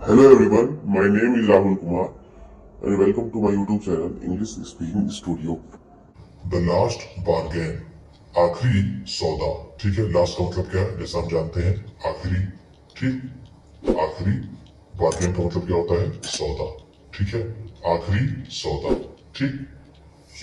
Hello everyone, my name is Rahul Kumar and welcome to my YouTube channel English Speaking Studio. The last bargain, आखिरी सौदा। ठीक है, last का मतलब क्या है, जैसा हम जानते हैं आखिरी। ठीक, आखिरी। बार्गेन का मतलब क्या होता है, सौदा। ठीक है, आखिरी सौदा। ठीक,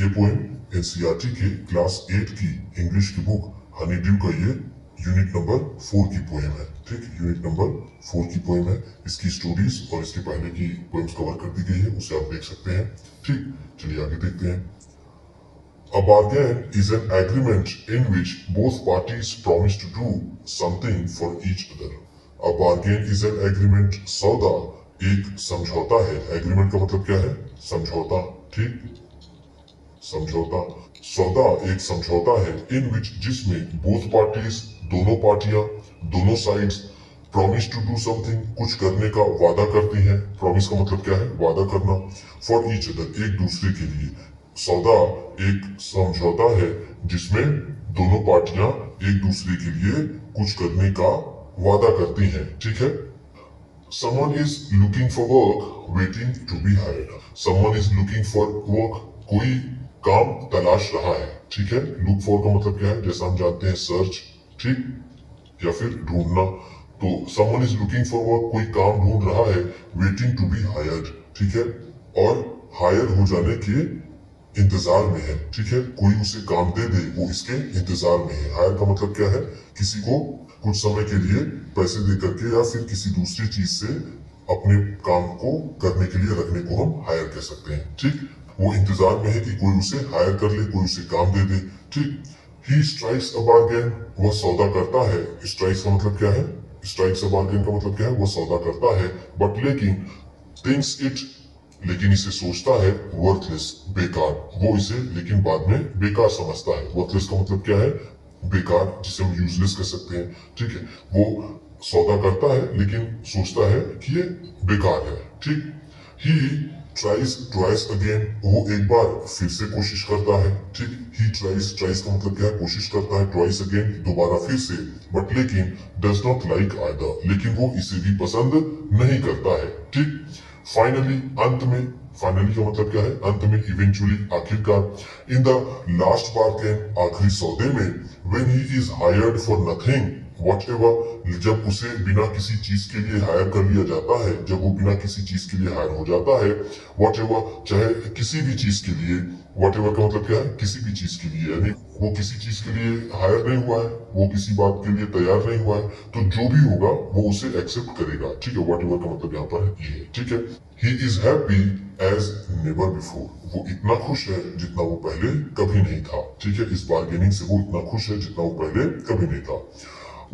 ये पोएम एनसीईआरटी के क्लास 8 की इंग्लिश की बुक हनी ड्यू का ये यूनिट नंबर 4 की पोएम है। ठीक, यूनिट नंबर 4 की पोएम है। इसकी स्टोरीज और इसके पहले की पोएम्स कवर कर दी गई है, उसे आप देख सकते हैं। ठीक, चलिए आगे देखते हैं। A bargain is an agreement in which both parties promise to do something for each other. A bargain is an agreement, सौदा एक समझौता है। एग्रीमेंट का मतलब क्या है, समझौता। ठीक, समझौता। सौदा एक समझौता है in which जिसमें both parties दोनों पार्टियां, दोनों sides promise to do something कुछ करने का वादा करती हैं। प्रॉमिस का मतलब क्या है, वादा करना। फॉर ईच अदर एक दूसरे के लिए। सौदा एक समझौता है जिसमें दोनों पार्टियां एक दूसरे के लिए कुछ करने का वादा करती हैं। ठीक है। Someone is looking for work, waiting to be hired. Someone is looking for work. कोई काम तलाश रहा है। ठीक है, look for का मतलब क्या है, जैसा हम जानते हैं सर्च। ठीक, या फिर ढूंढना। तो someone is looking for work, कोई काम ढूंढ रहा है, waiting to be hired। ठीक है, और हायर हो जाने के इंतजार में है। ठीक है, कोई उसे काम दे दे, वो इसके इंतजार में है। हायर का मतलब क्या है, किसी को कुछ समय के लिए पैसे दे करके या फिर किसी दूसरी चीज से अपने काम को करने के लिए रखने को हम हायर कह सकते हैं। ठीक, वो इंतजार में है कि कोई उसे हायर कर ले, कोई उसे काम दे दे। ठीक, ही स्ट्राइक्स अ बार्गेन, वह सौदा करता है। स्ट्राइक्स का मतलब क्या है, स्ट्राइक्स अ बार्गेन का मतलब क्या है, वह सौदा करता है। बट लेकिन थिंक्स इट, लेकिन इसे सोचता है वर्थलेस, बेकार। वो इसे लेकिन बाद में बेकार समझता है। वर्थलेस का मतलब क्या है, बेकार, जिसे हम यूजलेस कह सकते हैं। ठीक है, वो सौदा करता है लेकिन सोचता है कि ये बेकार है। ठीक, ही ट्राइज ट्वाइस अगेन, वो एक बार फिर से कोशिश करता है। ठीक, ही ट्राइज, ट्राइस का मतलब क्या है, कोशिश करता है। ट्वाइस अगेन, दोबारा फिर से। बट लेकिन डज नॉट लाइक आइदर, लेकिन वो इसे भी पसंद नहीं करता है। ठीक, फाइनली, अंत में। फाइनली का मतलब क्या है, अंत में, इवेंचुअली, आखिरकार। इन द लास्ट बार्गेन, आखिरी सौदे में, when he is hired for nothing whatever, जब उसे बिना किसी चीज के लिए हायर कर लिया जाता है, जब वो बिना किसी चीज के लिए हायर हो जाता है, व्हाटएवर, चाहे किसी भी चीज के लिए। व्हाटएवर का मतलब क्या है, किसी भी चीज के लिए, यानी वो किसी चीज के लिए हायर नहीं हुआ है, वो किसी बात के लिए तैयार नहीं हुआ है, तो जो भी होगा वो उसे एक्सेप्ट करेगा। ठीक है, व्हाटएवर का मतलब यहाँ पर ये है। ठीक है, he is happy as never before, वो इतना खुश है जितना वो पहले कभी नहीं था। ठीक है, इस बार्गेनिंग से वो इतना खुश है जितना वो पहले कभी नहीं था।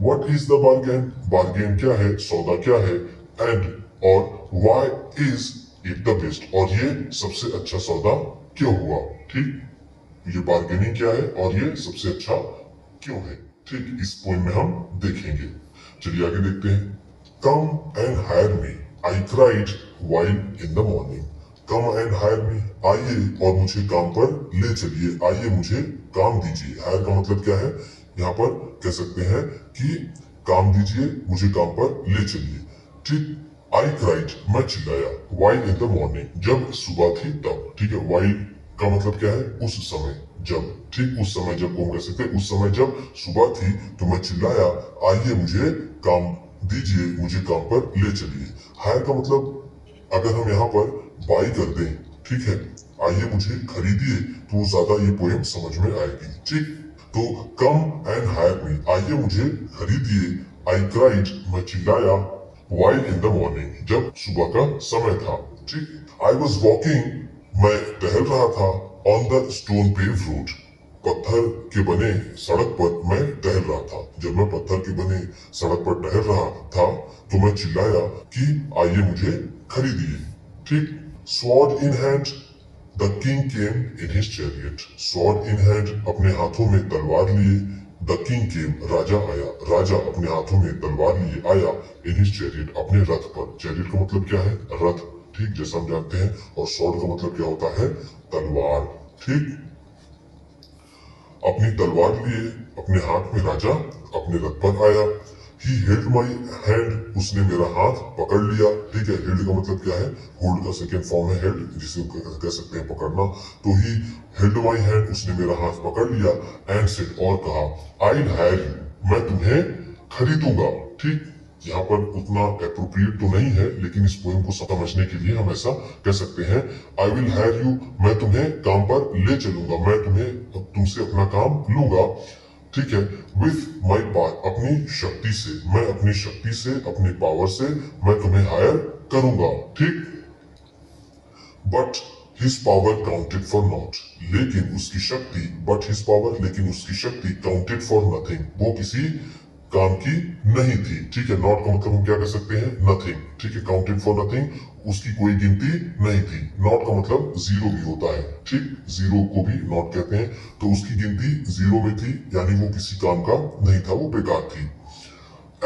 What is the bargain? Bargain क्या है, सौदा क्या है, एंड और why is it the best, और ये सबसे अच्छा सौदा क्यों हुआ। ठीक, ये बार्गेनिंग क्या है और ये सबसे अच्छा क्यों है। ठीक, इस पॉइंट में हम देखेंगे। चलिए आगे देखते हैं। Come and hire me, I cried while in the morning. Come and hire me, आइए और मुझे काम पर ले चलिए, आइए मुझे काम दीजिए। हायर का मतलब क्या है, यहाँ पर कह सकते हैं कि काम दीजिए, मुझे काम पर ले चलिए। ठीक, आई क्राइड, मैं चिल्लाया, वाइल इन द मॉर्निंग, जब सुबह थी तब। ठीक है, वाइल का मतलब क्या है, उस समय, जब। ठीक, उस समय जब को हम कह सकते हैं, उस समय जब सुबह थी तो मैं चिल्लाया, आइए मुझे काम दीजिए, मुझे काम पर ले चलिए। हायर का मतलब अगर हम यहाँ पर बाई कर दें, ठीक है, आइए मुझे खरीदिए, तो ज्यादा ये पोएम समझ में आएगी। ठीक, तो कम एंड हायर मी, आइए मुझे खरीदिए। आई क्राइड, मैं चिल्लाया। वाइल इन द मॉर्निंग, जब सुबह का समय था। ठीक, आई वॉज वॉकिंग, मैं टहल रहा था। On the stone pave road, पत्थर के बने सड़क पर मैं टहल रहा था। जब मैं पत्थर के बने सड़क पर टहल रहा था तो मैं चिल्लाया कि आइए मुझे खरीदिए। ठीक, sword in hand, the king came in his chariot. Sword in hand, अपने हाथों में तलवार लिए। द किंग केम, राजा आया, राजा अपने हाथों में तलवार लिए आया। इन हिज चैरियट, अपने रथ पर। चैरियट का मतलब क्या है, रथ। ठीक, जैसा हम जानते हैं। और स्वॉर्ड का मतलब क्या होता है, तलवार। ठीक, अपनी तलवार लिए अपने हाथ में राजा अपने रथ पर आया। ही हेल्ड माई हैंड, उसने मेरा हाथ पकड़ लिया। ठीक है, हेल्ड का मतलब क्या है, होल्ड का सेकेंड फॉर्म है हेल्ड, जिसे कह सकते हैं पकड़ना। तो ही हेल्ड माई हैंड, उसने मेरा हाथ पकड़ लिया, एंड सेड, और कहा, आई हायर यू, मैं तुम्हें खरीदूंगा। ठीक, यहाँ पर उतना अप्रोप्रिएट तो नहीं है, लेकिन इस पोएम को समझने के लिए हम ऐसा कह सकते हैं, आई विल हायर यू, मैं तुम्हें काम पर ले चलूंगा, मैं तुम्हें तुमसे अपना काम लूंगा। ठीक है, विथ माई पावर, अपनी शक्ति से, मैं अपनी शक्ति से, अपनी पावर से मैं तुम्हें हायर करूंगा। ठीक, but his power counted for not, लेकिन उसकी शक्ति, बट हिज पावर, लेकिन उसकी शक्ति काउंटेड फॉर नथिंग, वो किसी काम की नहीं थी। ठीक है, नॉट का मतलब हम क्या कह सकते हैं, नथिंग। ठीक है, काउंटेड फॉर नथिंग, उसकी कोई गिनती नहीं थी। नॉट का मतलब जीरो भी होता है। ठीक, जीरो को भी नॉट कहते हैं। तो उसकी गिनती जीरो में थी, यानी वो किसी काम का नहीं था, वो बेकार थी।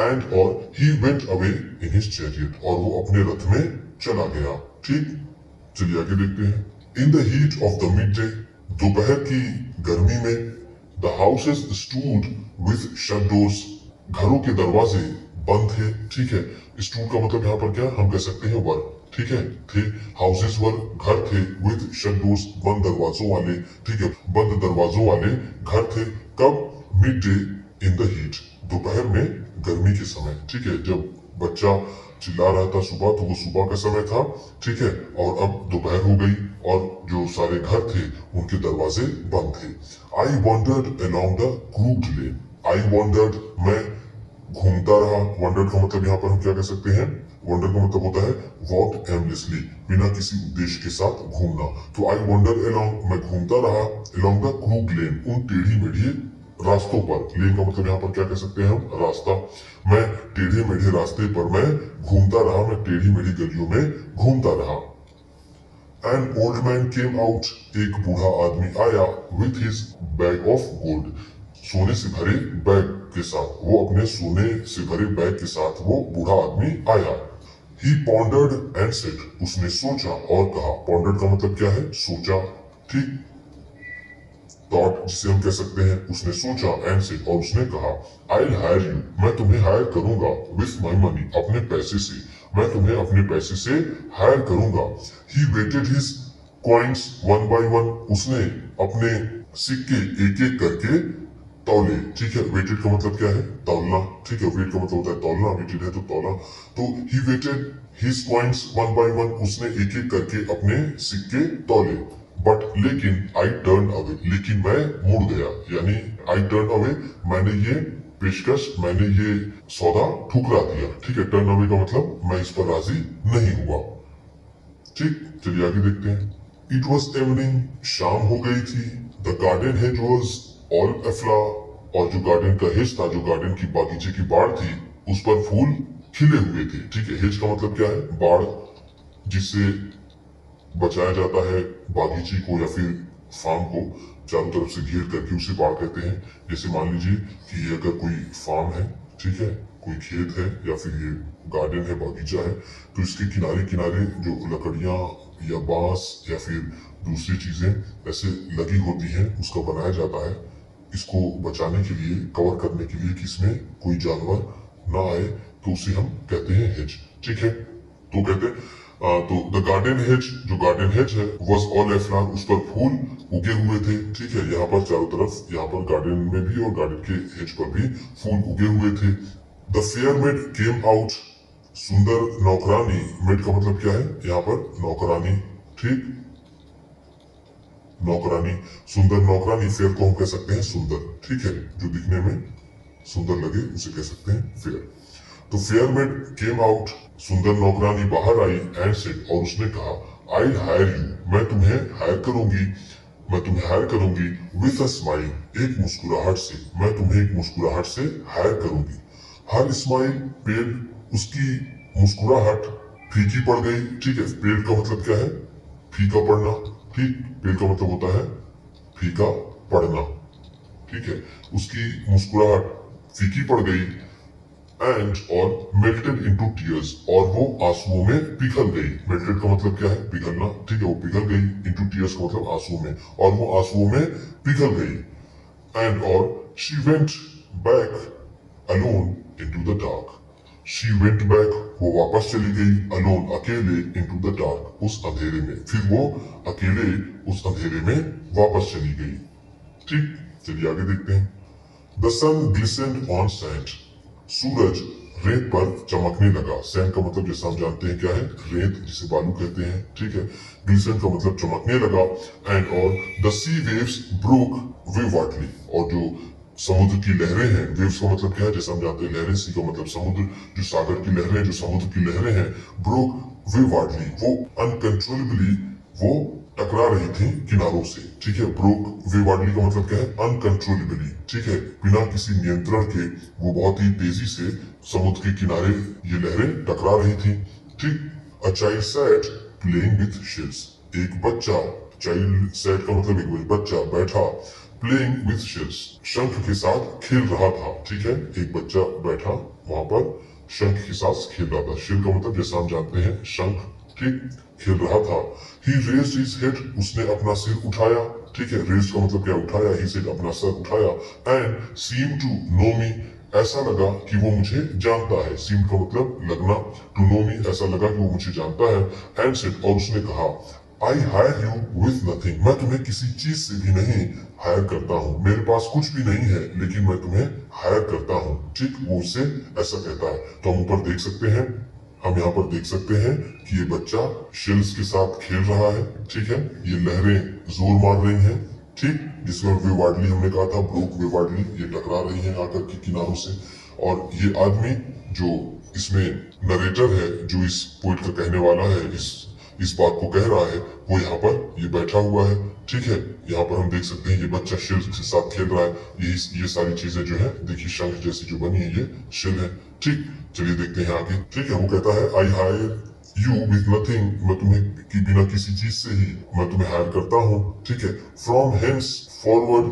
एंड और he went away in his chariot, और वो अपने रथ में चला गया। ठीक, चलिए आगे देखते हैं। In the heat of the mid day, दोपहर की गर्मी में, the houses stood with shut doors, घरों के दरवाजे बंद थे। ठीक है, स्टूड का मतलब यहाँ पर क्या हम कह सकते हैं, वर। ठीक है, थे, हाउसेस वर, घर थे, विथ शट डोर्स, बंद दरवाजों वाले। ठीक है, बंद दरवाजों वाले घर थे। कब, mid day in the heat, दोपहर में गर्मी के समय। ठीक है, जब बच्चा चिल्ला रहा था सुबह, तो वो सुबह का समय था। ठीक है, और अब दोपहर हो गई और जो सारे घर थे उनके दरवाजे बंद थे। आई wandered along the crude lane, I wandered, मैं घूमता रहा। वॉन्डर्ड का मतलब यहाँ पर हम क्या कह सकते हैं, वॉन्डर का मतलब होता है वॉक एमलेसली, बिना किसी उद्देश्य के साथ घूमना। तो आई वॉन्डर अलोंग, मैं घूमता रहा, अलोंग द क्रूड लेन, उन टेढ़ी मेढ़ी रास्तों पर। लेन का मतलब यहाँ पर क्या कह सकते हैं हम, रास्ता। मैं टेढ़े मेढ़े रास्ते पर मैं घूमता रहा, मैं टेढ़ी मेढ़ी गलियों में घूमता रहा। An old man came out, एक बूढ़ा आदमी आया, with his bag of gold, सोने से भरे बैग के साथ। वो अपने सोने से भरे बैग के साथ वो बूढ़ा आदमी आया। ही पॉन्डर्ड एंड सेड, उसने सोचा और कहा। पॉन्डर्ड का मतलब क्या है, सोचा। ठीक, थॉट जिसे हम कह सकते हैं, उसने सोचा, एंड सेड, और उसने कहा, आई हायर यू, मैं तुम्हें हायर करूंगा, विथ माई मनी, अपने पैसे से, मैं तुम्हें अपने पैसे से हायर करूंगा। He waited his coins one by one, उसने अपने सिक्के एक एक करके तौले। ठीक है, वेटेड का मतलब क्या है, तौलना। ठीक है, वेट का मतलब होता है तौलना, वेटेड है तो तौला। तो he waited his coins one by one, उसने एक एक करके अपने सिक्के तौले। बट लेकिन आई टर्न अवे, लेकिन मैं मुड़ गया, यानी आई टर्न अवे, मैंने ये पेशकश, मैंने ये सौदा ठुकरा दिया। ठीक है, टर्न अवे का मतलब मैं इस पर राजी नहीं हुआ। ठीक, चलिए आगे देखते हैं। इट वॉज इवनिंग, शाम हो गई थी। The garden hedge was all aflame, और जो गार्डन का हेज था, जो गार्डन की बागीचे की बाड़ थी, उस पर फूल खिले हुए थे। ठीक है, हेज का मतलब क्या है, बाड़, जिससे बचाया जाता है बागीचे को या फिर फार्म को, चारों तरफ से घेर करके उसे बाड़ कहते हैं। जैसे मान लीजिए कि ये अगर कोई फार्म है, ठीक है, कोई खेत है या फिर ये गार्डन है, बागीचा है, तो इसके किनारे किनारे जो लकड़ियां या बांस या फिर दूसरी चीजें ऐसे लगी होती हैं, उसका बनाया जाता है इसको बचाने के लिए, कवर करने के लिए कि इसमें कोई जानवर ना आए, तो उसे हम कहते हैं हेज। ठीक है, तो कहते हैं तो द गार्डन हेज, जो गार्डन हेज है, वॉज ऑल एफ्लान, उस पर फूल उगे हुए थे। ठीक है, यहाँ पर चारों तरफ, यहाँ पर गार्डन में भी और गार्डन के हेज पर भी फूल उगे हुए थे। The fair made came out, सुंदर नौकरानी, मेड का मतलब क्या है यहाँ पर, नौकरानी। ठीक, नौकरानी, सुंदर नौकरानी, फेयर को हम कह सकते हैं सुंदर। ठीक है, जो दिखने में सुंदर लगे उसे कह सकते हैं फेयर। तो फेयर मेड केम आउट, सुंदर नौकरानी बाहर आई, एंड सेड, और उसने कहा, आई हायर यू, मैं तुम्हें हायर करूंगी, मैं तुम्हें हायर करूंगी, विथ अ स्माइल, एक मुस्कुराहट से, मैं तुम्हें एक मुस्कुराहट से हायर करूंगी। हर स्माइल पेल, उसकी मुस्कुराहट फीकी पड़ गई। ठीक है, पेल का मतलब क्या है, फीका पड़ना। ठीक, पेल का मतलब होता है फीका पड़ना। ठीक है, उसकी मुस्कुराहट फीकी पड़ गई, एंड और मेल्टेड इनटू टीयर्स, और वो आंसुओं में पिघल गई। मेल्टेड का मतलब क्या है, पिघलना। ठीक है, वो पिघल गई, इनटू टीयर्स का मतलब आंसुओं में, और वो आंसुओं में पिघल गई। एंड और she went back alone into the dark. She went back, वो वापस चली गई, alone, अकेले, into the dark, उस अंधेरे में. फिर वो अकेले उस अंधेरे में वापस चली गई. ठीक, चलिए आगे देखते हैं. The sun glistened on sand. सूरज रेत पर चमकने लगा. सैंड का मतलब जैसा हम जानते हैं क्या है, रेत, जिसे बालू कहते हैं. ठीक है, ग्लिसन का मतलब चमकने लगा. एंड और द सी वेव्स ब्रोक विवाटली, और जो समुद्र की लहरें हैं, वेव्स का मतलब क्या है, जैसा हम जानते हैं लहरें, सी का मतलब समुद्र, जो सागर की लहरें, जो समुद्र की लहरें हैं, ब्रोक विवाटली, वो अनकंट्रोलेबली वो टकरा रही थी किनारों से. ठीक है, ब्रोक विवाटली का मतलब क्या है, अनकंट्रोलेबली. ठीक है, बिना किसी नियंत्रण के वो बहुत ही तेजी से समुद्र के किनारे ये लहरें टकरा रही थी. ठीक, a child sat playing with shells, एक बच्चा, चाइल्ड सैट का मतलब एक बच्चा बैठा, प्लेइंग विथ शेल्स, शंख के साथ खेल रहा था. ठीक है, एक बच्चा बैठा वहां पर शंख के साथ खेल रहा था. शेल का मतलब जैसा हम जानते हैं शंख. ठीक, खेल रहा था. ही रेज्ड हिज हेड, उसने अपना सिर उठाया. ठीक है, रेज्ड का मतलब क्या, उठाया. ही सेड, अपना सर उठाया. एंड सीम टू नो मी, ऐसा लगा कि वो मुझे जानता है. सीम का मतलब लगना, टू नो मी, ऐसा लगा कि वो मुझे जानता है. एंड सेड, और उसने कहा, I hire you with nothing, मैं तुम्हें किसी चीज से भी नहीं हायर करता हूँ. मेरे पास कुछ भी नहीं है, लेकिन मैं तुम्हें हायर करता हूँ. ठीक, वो उससे ऐसा कहता है. तो हम ऊपर देख सकते हैं, हम यहाँ पर देख सकते हैं कि ये बच्चा शेल्स के साथ खेल रहा है. ठीक है, ये लहरें जोर मार रही हैं. ठीक, जिसमें विवाडली हमने कहा था, ब्रोक विवाडली, ये टकरा रही हैं आकर के किनारों से. और ये आदमी जो इसमें नरेटर है, जो इस पोइट का कहने वाला है, इस बात को कह रहा है, वो यहाँ पर ये बैठा हुआ है. ठीक है, यहाँ पर हम देख सकते हैं ये बच्चा शेल के साथ खेल रहा है. ये सारी चीजें जो है, देखिए शंख जैसी जो बनी है, ये शेल है. ठीक, चलिए देखते हैं आगे. ठीक है, वो कहता है, I hire you with nothing, मैं तुम्हें कि बिना किसी चीज से ही मैं तुम्हें हायर करता हूँ. ठीक है, फ्रॉम हेंस फॉरवर्ड,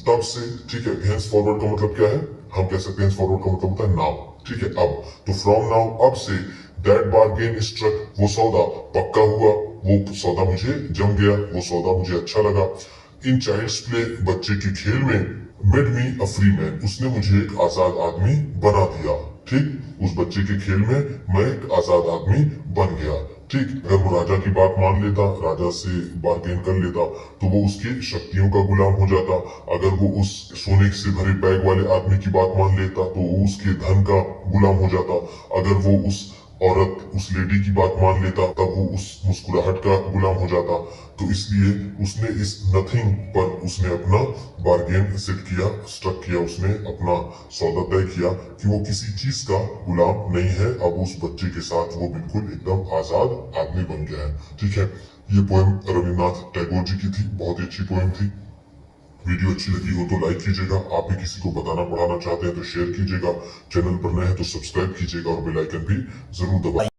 तब से. ठीक है, हेंस फॉरवर्ड का मतलब क्या है, हम कह सकते हैं हेंस फॉरवर्ड का मतलब होता है नाउ. ठीक है, अब. तो फ्रॉम नाउ, अब से. दैट बार्गेन स्ट्रक, वो सौदा पक्का हुआ, वो सौदा मुझे जम गया, वो सौदा मुझे अच्छा लगा. इन चाइल्ड्स प्ले, बच्चे के खेल में, made me a free man, उसने मुझे एक आजाद आदमी बना दिया. ठीक, उस बच्चे के खेल में मैं एक आजाद आदमी बन गया. ठीक, अगर वो राजा की बात मान लेता, राजा से बार्गेन कर लेता, तो वो उसकी शक्तियों का गुलाम हो जाता. अगर वो उस सोने से भरे बैग वाले आदमी की बात मान लेता, तो वो उसके धन का गुलाम हो जाता. अगर वो उस औरत, उस लेडी की बात मान लेता, तब वो उस मुस्कुराहट का गुलाम हो जाता. तो इसलिए उसने इस नथिंग पर उसने अपना बार्गेन सेट किया, स्ट्रक किया, उसने अपना सौदा तय किया कि वो किसी चीज का गुलाम नहीं है. अब उस बच्चे के साथ वो बिल्कुल एकदम आजाद आदमी बन गया है. ठीक है, ये पोएम रविन्द्रनाथ टैगोर जी की थी, बहुत ही अच्छी पोएम थी. वीडियो अच्छी लगी हो तो लाइक कीजिएगा. आप भी किसी को बताना पढ़ाना चाहते हैं तो शेयर कीजिएगा. चैनल पर नए हैं तो सब्सक्राइब कीजिएगा और बेल आइकन भी जरूर दबाइए.